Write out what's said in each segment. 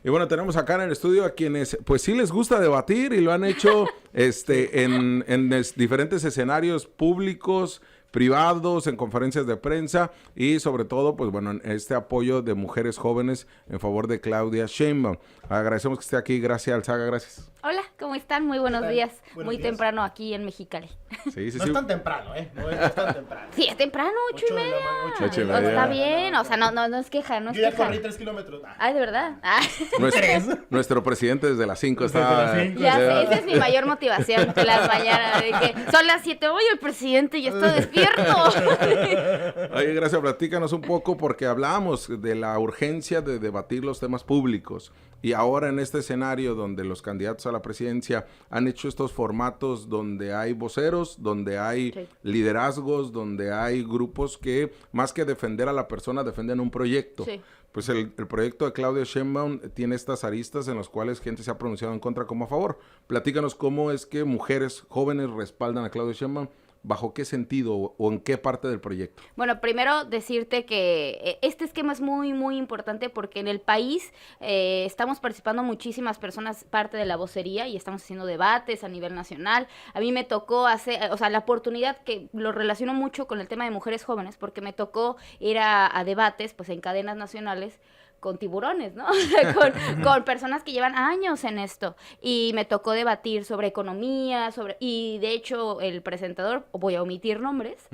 Y bueno, tenemos acá en el estudio a quienes pues sí les gusta debatir y lo han hecho en diferentes escenarios públicos, privados, en conferencias de prensa y sobre todo, pues bueno, en este apoyo de mujeres jóvenes en favor de Claudia Sheinbaum. Agradecemos que esté aquí, Gracia Alzaga, gracias. Hola, ¿cómo están? Muy buenos días. Buenos Muy días. temprano aquí en Mexicali. Sí, No es tan temprano, No es tan temprano. Sí, es temprano, 8:30. 8:30. Está bien, o sea, no es queja, no es Yo ya queja. corrí 3 kilómetros. Ay, ¿de verdad? Nuestro presidente desde las 5 Desde está... las 5. Ya sé, esa es mi mayor motivación de las mañanas, de que son las 7, oye, el presidente ya está despierto. Oye, Gracia, platícanos un poco porque hablábamos de la urgencia de debatir los temas públicos y ahora en este escenario donde los candidatos a la presidencia han hecho estos formatos donde hay voceros, donde hay Sí. liderazgos, donde hay grupos que más que defender a la persona defienden un proyecto. Sí. Pues el proyecto de Claudia Sheinbaum tiene estas aristas en las cuales gente se ha pronunciado en contra como a favor. Platícanos cómo es que mujeres jóvenes respaldan a Claudia Sheinbaum, bajo qué sentido o en qué parte del proyecto. Bueno, primero decirte que este esquema es muy, muy importante porque en el país estamos participando muchísimas personas, parte de la vocería, y estamos haciendo debates a nivel nacional. A mí me tocó hacer, o sea, la oportunidad, que lo relaciono mucho con el tema de mujeres jóvenes, porque me tocó ir a debates, pues en cadenas nacionales, con tiburones, ¿no? con personas que llevan años en esto, y me tocó debatir sobre economía, y de hecho el presentador, voy a omitir nombres,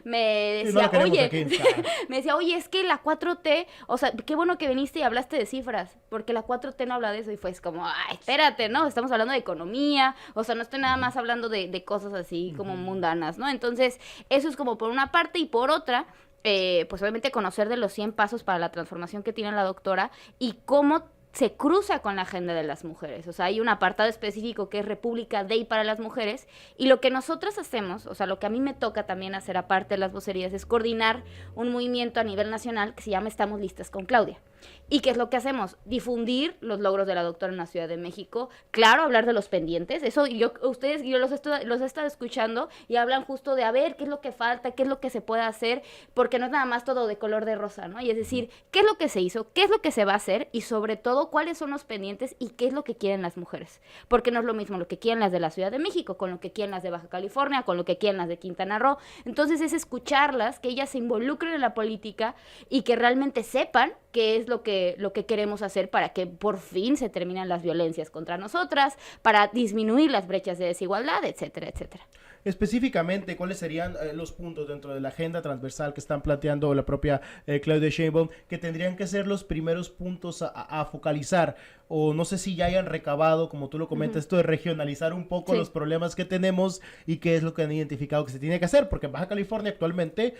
me decía, oye, es que la 4T, o sea, qué bueno que viniste y hablaste de cifras, porque la 4T no habla de eso, y fue como, ay, espérate, ¿no? Estamos hablando de economía, o sea, no estoy nada más hablando de cosas así como mundanas, ¿no? Entonces, eso es como por una parte, y por otra, pues obviamente conocer de los 100 pasos para la transformación que tiene la doctora y cómo se cruza con la agenda de las mujeres. O sea, hay un apartado específico que es República Day para las mujeres, y lo que nosotras hacemos, o sea, lo que a mí me toca también hacer aparte de las vocerías, es coordinar un movimiento a nivel nacional que se llama Estamos Listas con Claudia. ¿Y qué es lo que hacemos? Difundir los logros de la doctora en la Ciudad de México, claro, hablar de los pendientes, eso yo los he estado escuchando y hablan justo de a ver qué es lo que falta, qué es lo que se puede hacer, porque no es nada más todo de color de rosa, ¿no? Y es decir, qué es lo que se hizo, qué es lo que se va a hacer y sobre todo cuáles son los pendientes y qué es lo que quieren las mujeres, porque no es lo mismo lo que quieren las de la Ciudad de México con lo que quieren las de Baja California, con lo que quieren las de Quintana Roo. Entonces es escucharlas, que ellas se involucren en la política y que realmente sepan qué es lo que queremos hacer para que por fin se terminen las violencias contra nosotras, para disminuir las brechas de desigualdad, etcétera, etcétera. Específicamente, ¿cuáles serían los puntos dentro de la agenda transversal que están planteando la propia Claudia Sheinbaum, que tendrían que ser los primeros puntos a focalizar? O no sé si ya hayan recabado, como tú lo comentas, esto de regionalizar un poco los problemas que tenemos y qué es lo que han identificado que se tiene que hacer, porque en Baja California actualmente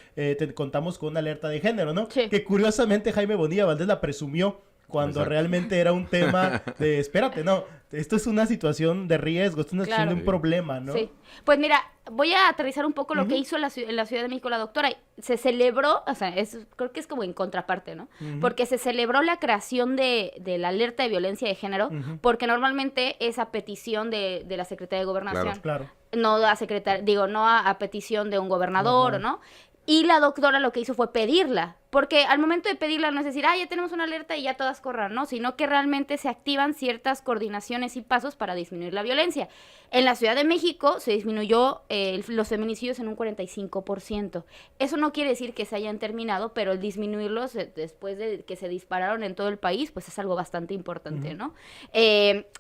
contamos con una alerta de género, ¿no? Sí. Que curiosamente Jaime Bonilla Valdés la presumió cuando realmente era un tema de, espérate, no, esto es una situación de riesgo, esto es una situación de un problema, ¿no? Sí, pues mira, voy a aterrizar un poco lo que hizo en la Ciudad de México la doctora. Se celebró, o sea, creo que es como en contraparte, ¿no? Porque se celebró la creación de la alerta de violencia de género, porque normalmente es a petición de la Secretaría de Gobernación. Claro. No a petición de un gobernador, ¿no? Y la doctora lo que hizo fue pedirla, porque al momento de pedirla no es decir, ya tenemos una alerta y ya todas corran, ¿no? Sino que realmente se activan ciertas coordinaciones y pasos para disminuir la violencia. En la Ciudad de México se disminuyó los feminicidios en un 45%. Eso no quiere decir que se hayan terminado, pero el disminuirlos después de que se dispararon en todo el país, pues es algo bastante importante, ¿no?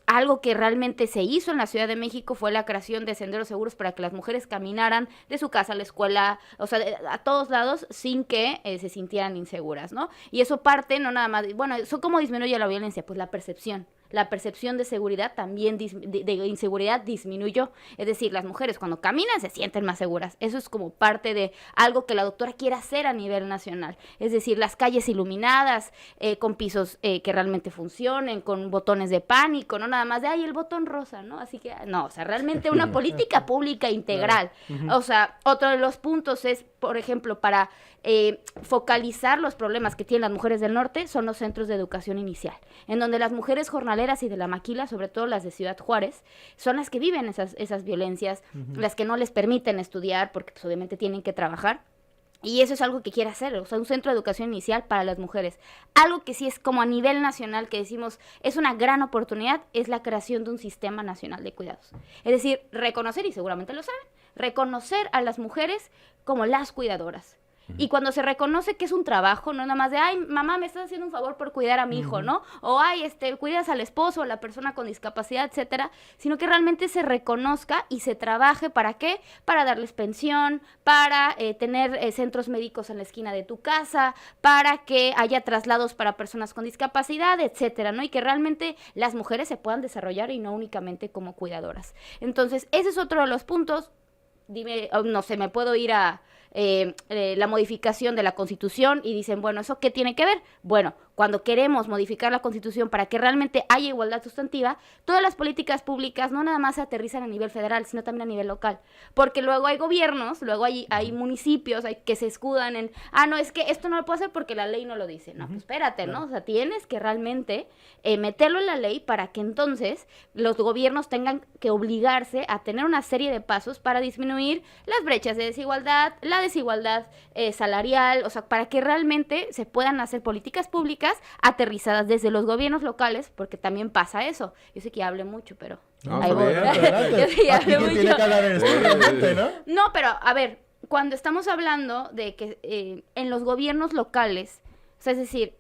Algo que realmente se hizo en la Ciudad de México fue la creación de senderos seguros para que las mujeres caminaran de su casa a la escuela, o sea, a todos lados, sin que se sintieran inseguras, ¿no? Y eso parte, no nada más, bueno, eso cómo disminuye la violencia, pues la percepción de seguridad también, de inseguridad disminuyó. Es decir, las mujeres cuando caminan se sienten más seguras. Eso es como parte de algo que la doctora quiere hacer a nivel nacional. Es decir, las calles iluminadas, con pisos que realmente funcionen, con botones de pánico, no nada más de, el botón rosa, ¿no? Así que, no, o sea, realmente una política pública integral. O sea, otro de los puntos es, por ejemplo, para focalizar los problemas que tienen las mujeres del norte, son los centros de educación inicial, en donde las mujeres jornaleras y de la maquila, sobre todo las de Ciudad Juárez, son las que viven esas violencias, las que no les permiten estudiar porque pues, obviamente tienen que trabajar. Y eso es algo que quiere hacer, o sea, un centro de educación inicial para las mujeres. Algo que sí es como a nivel nacional, que decimos, es una gran oportunidad, es la creación de un sistema nacional de cuidados. Es decir, reconocer, y seguramente lo saben, reconocer a las mujeres como las cuidadoras. Y cuando se reconoce que es un trabajo, no nada más de, ay, mamá, me estás haciendo un favor por cuidar a mi hijo, ¿no? O, ay, cuidas al esposo, a la persona con discapacidad, etcétera, sino que realmente se reconozca y se trabaje, ¿para qué? Para darles pensión, para tener centros médicos en la esquina de tu casa, para que haya traslados para personas con discapacidad, etcétera, ¿no? Y que realmente las mujeres se puedan desarrollar y no únicamente como cuidadoras. Entonces, ese es otro de los puntos. Dime, no sé, me puedo ir a la modificación de la Constitución y dicen, bueno, ¿eso qué tiene que ver? Bueno, cuando queremos modificar la Constitución para que realmente haya igualdad sustantiva, todas las políticas públicas no nada más se aterrizan a nivel federal, sino también a nivel local, porque luego hay gobiernos, luego hay municipios que se escudan en, no, es que esto no lo puedo hacer porque la ley no lo dice. No, pues espérate, ¿no? O sea, tienes que realmente meterlo en la ley para que entonces los gobiernos tengan que obligarse a tener una serie de pasos para disminuir las brechas de desigualdad, la desigualdad salarial, o sea, para que realmente se puedan hacer políticas públicas aterrizadas desde los gobiernos locales, porque también pasa eso. Yo sé que ya hablé mucho, pero No, ahí voy. Adelante. Yo sé que ya Aquí hablé quien tiene mucho. que hablar eres tú, realmente, ¿no? No, pero a ver, cuando estamos hablando de que en los gobiernos locales, o sea, es decir,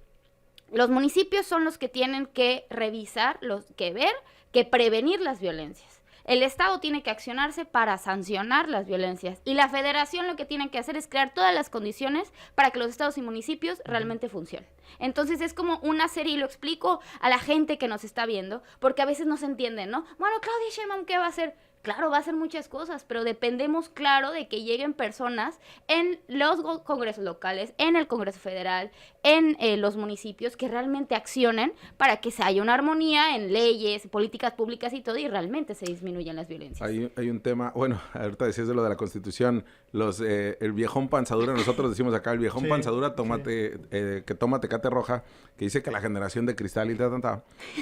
los municipios son los que tienen que revisar, los que ver, que prevenir las violencias. El Estado tiene que accionarse para sancionar las violencias y la Federación lo que tiene que hacer es crear todas las condiciones para que los estados y municipios realmente funcionen. Entonces es como una serie, y lo explico a la gente que nos está viendo, porque a veces no se entiende, ¿no? Bueno, Claudia Sheinbaum, ¿qué va a hacer? Claro, va a hacer muchas cosas, pero dependemos, claro, de que lleguen personas en los congresos locales, en el Congreso Federal, en los municipios, que realmente accionen para que se haya una armonía en leyes, políticas públicas y todo, y realmente se disminuyan las violencias. Hay un tema, bueno, ahorita decías de lo de la Constitución, el viejón panzadura, nosotros decimos acá, el viejón panzadura, que toma Tecate Roja, que dice que la generación de cristal y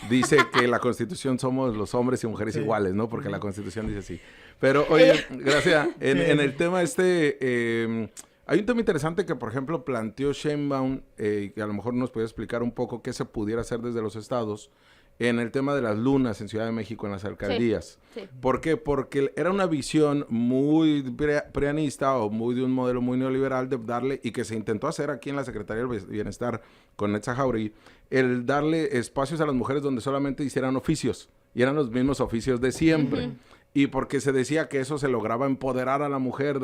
dice que la Constitución somos los hombres y mujeres iguales, ¿no? Porque la Constitución dice así. Pero, oye, gracias, en el tema hay un tema interesante que, por ejemplo, planteó Sheinbaum, que a lo mejor nos puede explicar un poco qué se pudiera hacer desde los estados, en el tema de las lunas en Ciudad de México, en las alcaldías. Sí. ¿Por qué? Porque era una visión muy preanista o muy de un modelo muy neoliberal de darle, y que se intentó hacer aquí en la Secretaría del Bienestar con Netza Jauregui, el darle espacios a las mujeres donde solamente hicieran oficios, y eran los mismos oficios de siempre. Y porque se decía que eso se lograba empoderar a la mujer,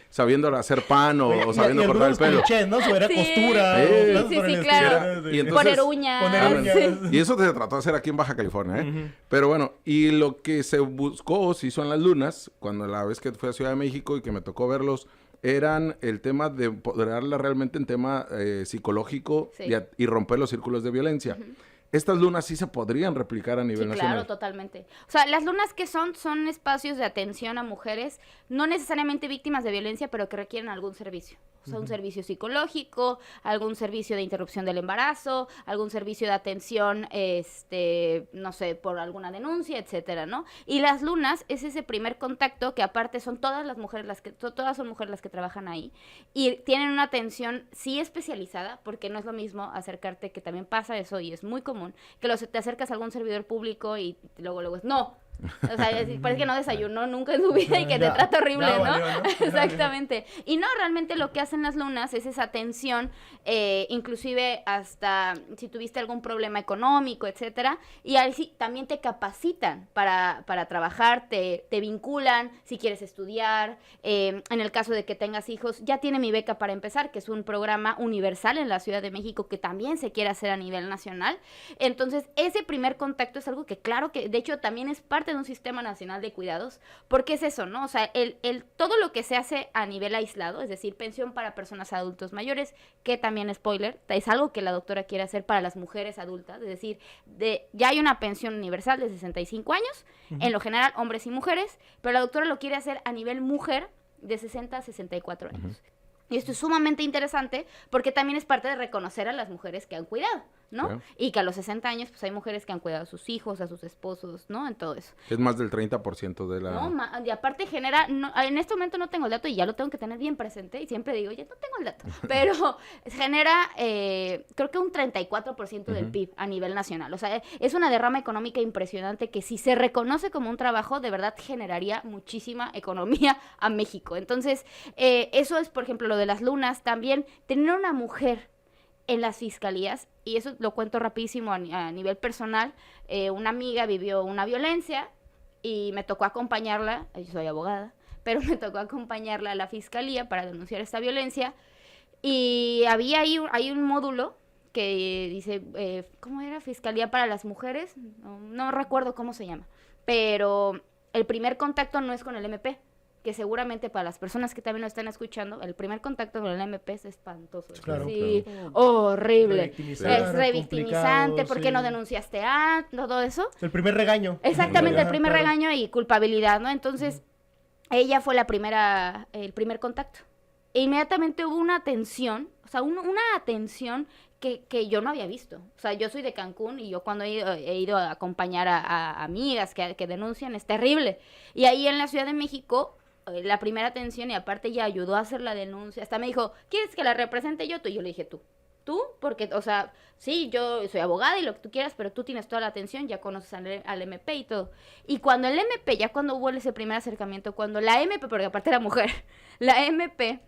sabiéndole hacer pan o sabiendo cortar el pelo. Clichés, ¿no? Sobre costura. Sí, claro. Y entonces, poner uñas. Y eso se trató de hacer aquí en Baja California, ¿eh? Pero bueno, y lo que se buscó, se hizo en las lunas, cuando la vez que fui a Ciudad de México y que me tocó verlos, eran el tema de empoderarla realmente en tema psicológico y romper los círculos de violencia. Estas lunas sí se podrían replicar a nivel nacional. Claro, totalmente. O sea, las lunas que son espacios de atención a mujeres, no necesariamente víctimas de violencia, pero que requieren algún servicio. O sea, un servicio psicológico, algún servicio de interrupción del embarazo, algún servicio de atención, no sé, por alguna denuncia, etcétera, ¿no? Y las lunas es ese primer contacto que aparte son todas las mujeres todas son mujeres las que trabajan ahí y tienen una atención sí especializada, porque no es lo mismo acercarte, que también pasa eso y es muy común, que te acercas a algún servidor público y luego es no. O sea, parece que no desayunó nunca en su vida y que te trata horrible, ¿no? Valió, ¿no? Exactamente. Y no, realmente lo que hacen las lunas es esa atención, inclusive hasta si tuviste algún problema económico, etcétera, y ahí sí también te capacitan para trabajar, te vinculan si quieres estudiar, en el caso de que tengas hijos, ya tiene Mi Beca para Empezar, que es un programa universal en la Ciudad de México que también se quiere hacer a nivel nacional. Entonces, ese primer contacto es algo que claro que, de hecho, también es parte de un sistema nacional de cuidados, porque es eso, ¿no? O sea, todo lo que se hace a nivel aislado, es decir, pensión para personas adultos mayores, que también, spoiler, es algo que la doctora quiere hacer para las mujeres adultas, es decir, ya hay una pensión universal de 65 años, en lo general hombres y mujeres, pero la doctora lo quiere hacer a nivel mujer de 60 a 64 años. Y esto es sumamente interesante porque también es parte de reconocer a las mujeres que han cuidado. ¿no? Sí. Y que a los 60 años, pues hay mujeres que han cuidado a sus hijos, a sus esposos, ¿no? En todo eso. Es más del 30% de la... No, y aparte genera, en este momento no tengo el dato y ya lo tengo que tener bien presente y siempre digo, ya no tengo el dato, pero genera, creo que un 34% del PIB a nivel nacional. O sea, es una derrama económica impresionante que si se reconoce como un trabajo, de verdad generaría muchísima economía a México. Entonces, eso es, por ejemplo, lo de las lunas. También tener una mujer en las fiscalías, y eso lo cuento rapidísimo a nivel personal, una amiga vivió una violencia y me tocó acompañarla, yo soy abogada, pero me tocó acompañarla a la fiscalía para denunciar esta violencia, y había ahí hay un módulo que dice, ¿cómo era? Fiscalía para las mujeres, no recuerdo cómo se llama, pero el primer contacto no es con el MP, que seguramente para las personas que también nos están escuchando, el primer contacto con el MP es espantoso. Claro, sí, horrible. Revictimizar, Es revictimizante, complicado, ¿por qué sí. no denunciaste todo eso? El primer regaño. Exactamente, el Ajá, primer claro. regaño y culpabilidad, ¿no? Entonces, ella fue el primer contacto. E inmediatamente hubo una atención, o sea, una atención que yo no había visto. O sea, yo soy de Cancún y yo cuando he ido a acompañar a amigas que denuncian, es terrible. Y ahí en la Ciudad de México, la primera atención, y aparte ella ayudó a hacer la denuncia, hasta me dijo, ¿quieres que la represente yo? Y yo le dije, tú, porque, o sea, sí, yo soy abogada y lo que tú quieras, pero tú tienes toda la atención, ya conoces al MP y todo. Y cuando el MP, ya cuando hubo ese primer acercamiento, cuando la MP, porque aparte era mujer, la MP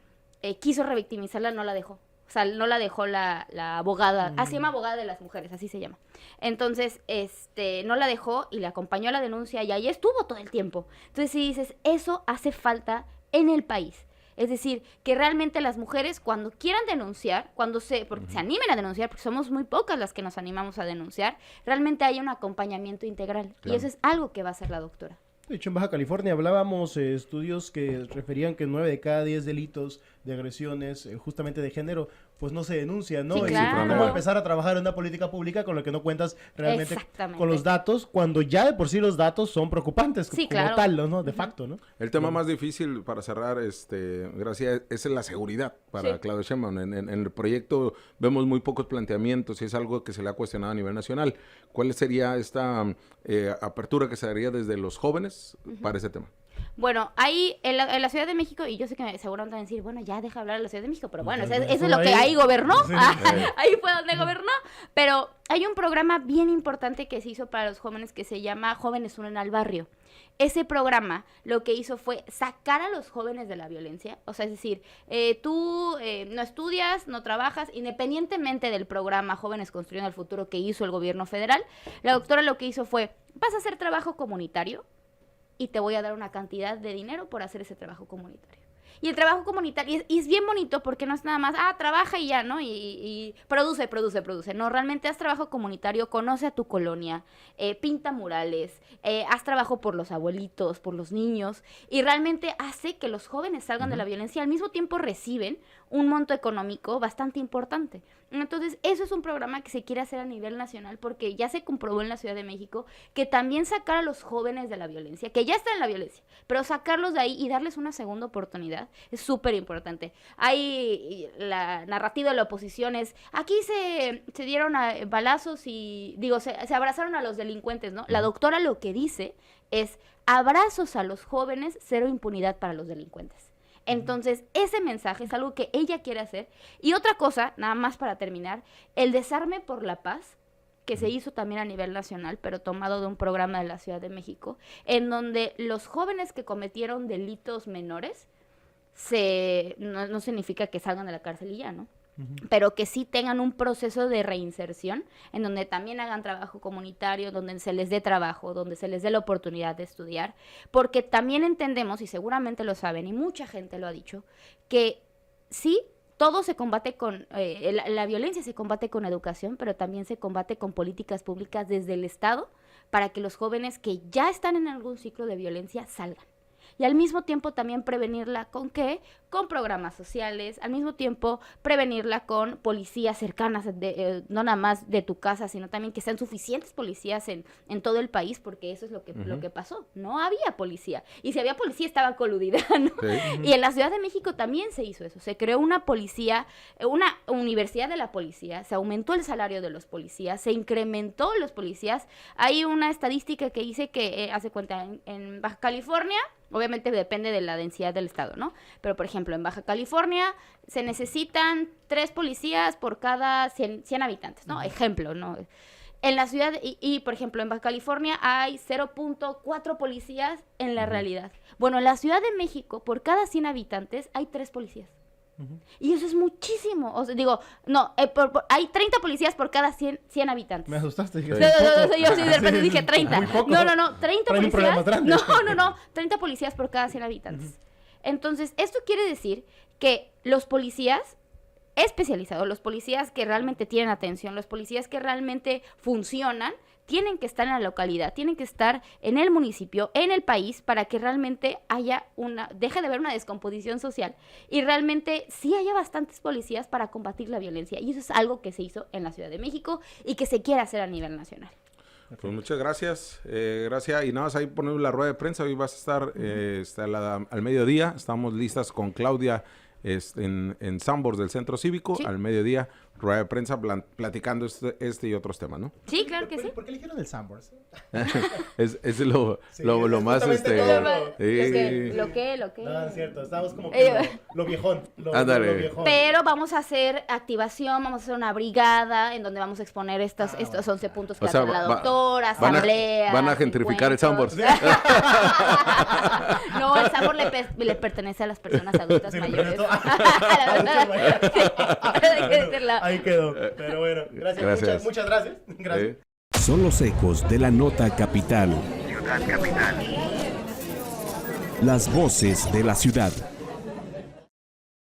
quiso revictimizarla, no la dejó. O sea, no la dejó la abogada, así se llama abogada de las mujeres, así se llama. Entonces, no la dejó y le acompañó a la denuncia y ahí estuvo todo el tiempo. Entonces, si dices, eso hace falta en el país. Es decir, que realmente las mujeres cuando quieran denunciar, porque se animen a denunciar, porque somos muy pocas las que nos animamos a denunciar, realmente haya un acompañamiento integral. Claro. Y eso es algo que va a hacer la doctora. De hecho, en Baja California hablábamos estudios que referían que 9 de cada 10 delitos de agresiones justamente de género, pues no se denuncian, ¿no? Sí, Y claro. cómo empezar a trabajar en una política pública con lo que no cuentas realmente Exactamente. con los datos, cuando ya de por sí los datos son preocupantes Sí, como claro. tal, ¿no? De facto, ¿no? El tema más difícil para cerrar, Gracia, es la seguridad para Sí. Claudia Sheinbaum. En el proyecto vemos muy pocos planteamientos y es algo que se le ha cuestionado a nivel nacional. ¿Cuál sería esta apertura que se daría desde los jóvenes para ese tema? Bueno, ahí en la Ciudad de México, y yo sé que seguramente van a decir, bueno, ya deja hablar de la Ciudad de México, pero bueno, Ya, eso ya es fue lo que ahí. ahí gobernó, Sí. ahí fue donde gobernó, pero hay un programa bien importante que se hizo para los jóvenes que se llama Jóvenes Unen al Barrio. Ese programa lo que hizo fue sacar a los jóvenes de la violencia, o sea, es decir, tú no estudias, no trabajas, independientemente del programa Jóvenes Construyendo el Futuro que hizo el gobierno federal, la doctora lo que hizo fue, vas a hacer trabajo comunitario, y te voy a dar una cantidad de dinero por hacer ese trabajo comunitario. Y el trabajo comunitario, y es bien bonito porque no es nada más, trabaja y ya, ¿no? Y produce. No, realmente haz trabajo comunitario, conoce a tu colonia, pinta murales, haz trabajo por los abuelitos, por los niños, y realmente hace que los jóvenes salgan de la violencia y al mismo tiempo reciben un monto económico bastante importante. Entonces, eso es un programa que se quiere hacer a nivel nacional porque ya se comprobó en la Ciudad de México que también sacar a los jóvenes de la violencia, que ya están en la violencia, pero sacarlos de ahí y darles una segunda oportunidad es súper importante. Hay la narrativa de la oposición es, aquí se dieron balazos y, se abrazaron a los delincuentes, ¿no? La doctora lo que dice es, abrazos a los jóvenes, cero impunidad para los delincuentes. Entonces, ese mensaje es algo que ella quiere hacer. Y otra cosa, nada más para terminar, el desarme por la paz, que se hizo también a nivel nacional, pero tomado de un programa de la Ciudad de México, en donde los jóvenes que cometieron delitos menores, no significa que salgan de la cárcel y ya, ¿no? Pero que sí tengan un proceso de reinserción, en donde también hagan trabajo comunitario, donde se les dé trabajo, donde se les dé la oportunidad de estudiar, porque también entendemos, y seguramente lo saben, y mucha gente lo ha dicho, que sí, todo se combate con, la violencia se combate con educación, pero también se combate con políticas públicas desde el Estado, para que los jóvenes que ya están en algún ciclo de violencia salgan. y al mismo tiempo también prevenirla ¿con qué? Con programas sociales, al mismo tiempo prevenirla con policías cercanas, no nada más de tu casa, sino también que sean suficientes policías en todo el país, porque eso es lo que pasó, no había policía, y si había policía estaba coludida, ¿no? Sí. Y en la Ciudad de México también se hizo eso, se creó una policía, una universidad de la policía, se aumentó el salario de los policías, se incrementó los policías. Hay una estadística que dice que, hace cuenta, en Baja California, obviamente depende de la densidad del estado, ¿no? Pero, por ejemplo, en Baja California se necesitan 3 policías por cada 100 habitantes, ¿no? Ejemplo, ¿no? En la ciudad, por ejemplo, en Baja California hay 0.4 policías en la realidad. Bueno, en la Ciudad de México, por cada 100 habitantes, hay 3 policías. Y eso es muchísimo. O sea, digo, no, hay 30 policías por cada 100 habitantes. Me asustaste. Yo sí de repente dije 30. No, 30 policías. No, 30 policías por cada 100 habitantes. Entonces, esto quiere decir que los policías especializados, los policías que realmente tienen atención, los policías que realmente funcionan, tienen que estar en la localidad, tienen que estar en el municipio, en el país, para que realmente deje de haber una descomposición social y realmente sí haya bastantes policías para combatir la violencia. Y eso es algo que se hizo en la Ciudad de México y que se quiere hacer a nivel nacional. Pues muchas gracias, gracias. Y nada más ahí ponemos la rueda de prensa, hoy vas a estar al mediodía, estamos listas con Claudia en Sanborns del Centro Cívico, sí. Al mediodía, rueda de prensa platicando este y otros temas, ¿no? Sí, claro que sí. ¿Por qué eligieron el Sanborns? es lo más, Lo que. No, es cierto, estamos como que lo viejón. Lo viejón. Pero vamos a hacer activación, vamos a hacer una brigada en donde vamos a exponer estos 11 puntos que hace la doctora, asamblea. Van a gentrificar el Sanborns. No, el Sanborns le pertenece a las personas adultas mayores. Ahí quedó. Pero bueno, gracias. Muchas gracias. Son los ecos de la nota capital. Ciudad Capital. Las voces de la ciudad.